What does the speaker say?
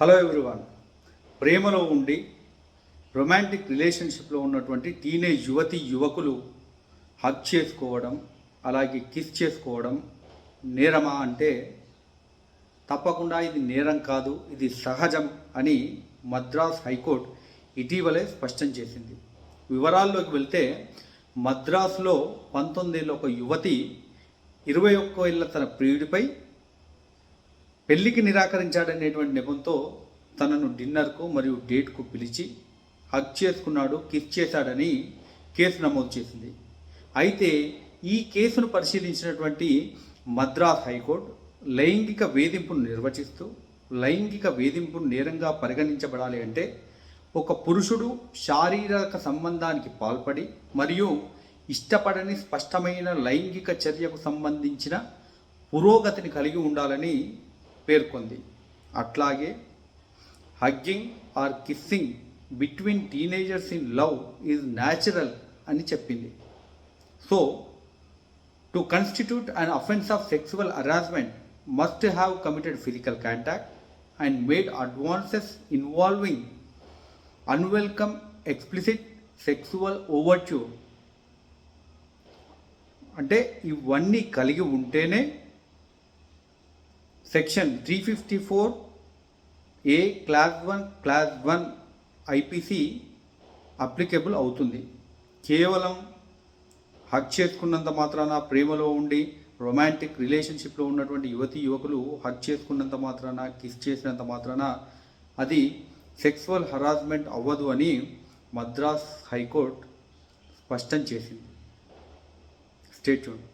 Hello everyone. ప్రేమలో ఉండి romantic రిలేషన్షిప్లో ఉన్నటువంటి టీనేజ్ యువకులు హగ్ చేసుకోవడం, అలాగే కిస్ చేసుకోవడం నేరమా అంటే తప్పకుండా ఇది నేరం కాదు, ఇది సహజం అని మద్రాస్ హైకోర్టు ఇటీవలే స్పష్టం చేసింది. వివరాల్లోకి వెళ్తే మద్రాసులో 19 ఏళ్ళ ఒక యువతి 21 ఏళ్ళ తన ప్రియుడిపై పెళ్లికి నిరాకరించాడనేటువంటి నెపంతో తనను డిన్నర్కు మరియు డేట్కు పిలిచి హగ్ చేసుకున్నాడు, కిస్ చేశాడని కేసు నమోదు చేసింది. అయితే ఈ కేసును పరిశీలించినటువంటి మద్రాస్ హైకోర్టు లైంగిక వేధింపును నిర్వచిస్తూ లైంగిక వేధింపును నేరంగా పరిగణించబడాలి అంటే ఒక పురుషుడు శారీరక సంబంధానికి పాల్పడి మరియు ఇష్టపడని స్పష్టమైన లైంగిక చర్యకు సంబంధించిన పురోగతిని కలిగి ఉండాలని పేర్కొంది. అట్లాగే hugging or kissing between teenagers in love is natural అని చెప్పింది. So to constitute an offence of sexual harassment must have committed physical contact and made advances involving unwelcome explicit sexual overture. అంటే ఇవన్నీ కలిగి ఉంటేనే section 354A class 1 IPC applicable అవుతుంది. కేవలం hug చేసుకున్నంత మాత్రాన, ప్రేమలో ఉండి రొమాంటిక్ రిలేషన్షిప్లో ఉన్నటువంటి యువకులు హగ్ చేసుకున్నంత మాత్రాన, కిస్ చేసినంత మాత్రాన అది సెక్సువల్ హరాస్మెంట్ అవ్వదు అని మద్రాస్ హైకోర్టు స్పష్టం చేసింది. Stay tuned.